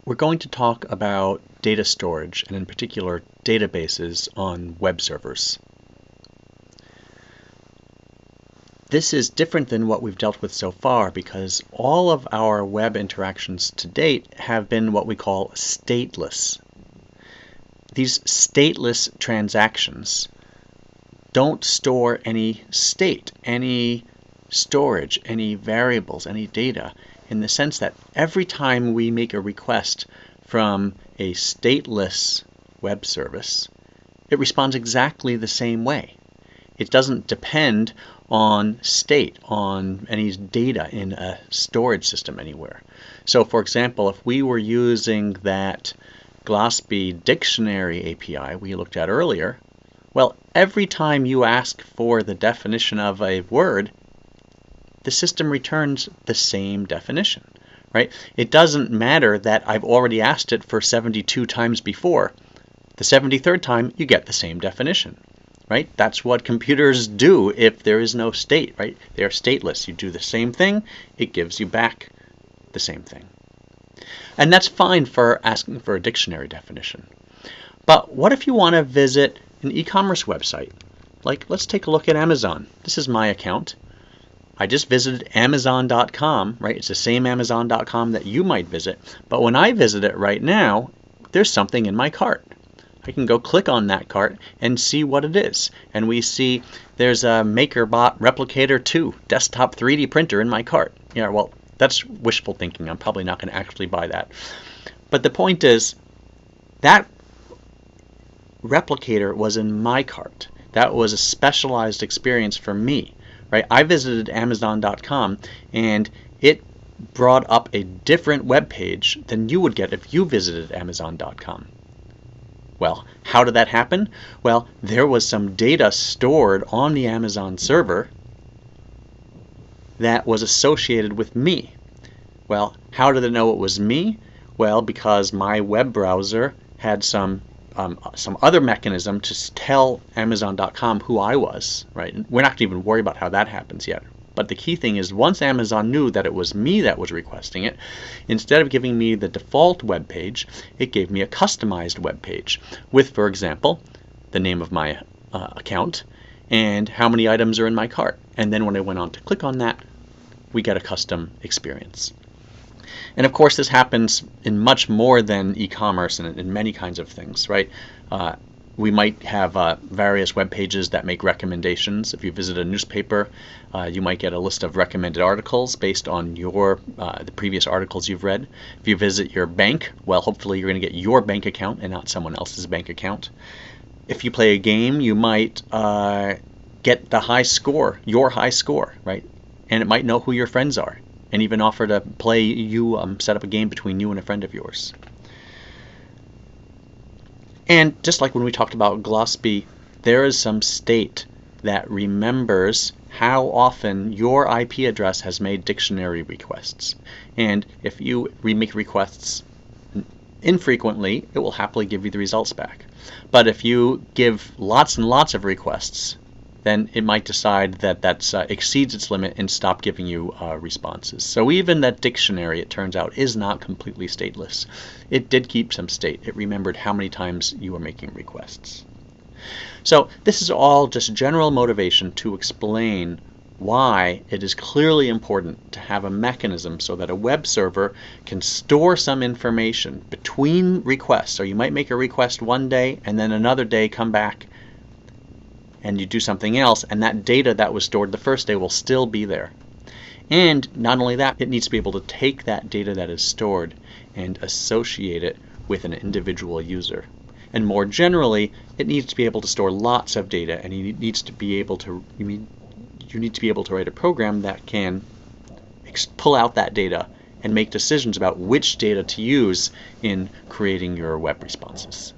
We're going to talk about data storage, and in particular databases on web servers. This is different than what we've dealt with so far because all of our web interactions to date have been what we call stateless. These stateless transactions don't store any state, any storage, any variables, any data, in the sense that every time we make a request from a stateless web service, it responds exactly the same way. It doesn't depend on state, on any data in a storage system anywhere. So for example, if we were using that Glossby dictionary API we looked at earlier, well, every time you ask for the definition of a word, the system returns the same definition, right? It doesn't matter that I've already asked it for 72 times before. The 73rd time, you get the same definition, right? That's what computers do if there is no state, right? They are stateless. You do the same thing, it gives you back the same thing. And that's fine for asking for a dictionary definition. But what if you want to visit an e-commerce website? Like, let's take a look at Amazon. This is my account. I just visited Amazon.com, right? It's the same Amazon.com that you might visit. But when I visit it right now, there's something in my cart. I can go click on that cart and see what it is. And we see there's a MakerBot Replicator 2 desktop 3D printer in my cart. Yeah, well, that's wishful thinking. I'm probably not going to actually buy that. But the point is, that replicator was in my cart. That was a specialized experience for me. Right? I visited Amazon.com and it brought up a different web page than you would get if you visited Amazon.com. Well, how did that happen? Well, there was some data stored on the Amazon server that was associated with me. Well, how did it know it was me? Well, because my web browser had some other mechanism to tell Amazon.com who I was, right? And we're not going to even worry about how that happens yet. But the key thing is, once Amazon knew that it was me that was requesting it, instead of giving me the default web page, it gave me a customized web page with, for example, the name of my account and how many items are in my cart. And then when I went on to click on that, we get a custom experience. And of course, this happens in much more than e-commerce and in many kinds of things, right? We might have various web pages that make recommendations. If you visit a newspaper, you might get a list of recommended articles based on the previous articles you've read. If you visit your bank, well, hopefully you're going to get your bank account and not someone else's bank account. If you play a game, you might get the high score, your high score, right? And it might know who your friends are, and even offer to play you, set up a game between you and a friend of yours. And just like when we talked about Glossby, there is some state that remembers how often your IP address has made dictionary requests. And if you make requests infrequently, it will happily give you the results back. But if you give lots and lots of requests, then it might decide that that exceeds its limit and stop giving you responses. So even that dictionary, it turns out, is not completely stateless. It did keep some state. It remembered how many times you were making requests. So this is all just general motivation to explain why it is clearly important to have a mechanism so that a web server can store some information between requests. So you might make a request one day and then another day come back and you do something else, and that data that was stored the first day will still be there. And not only that, it needs to be able to take that data that is stored and associate it with an individual user. And more generally, it needs to be able to store lots of data, and you need to be able to write a program that can pull out that data and make decisions about which data to use in creating your web responses.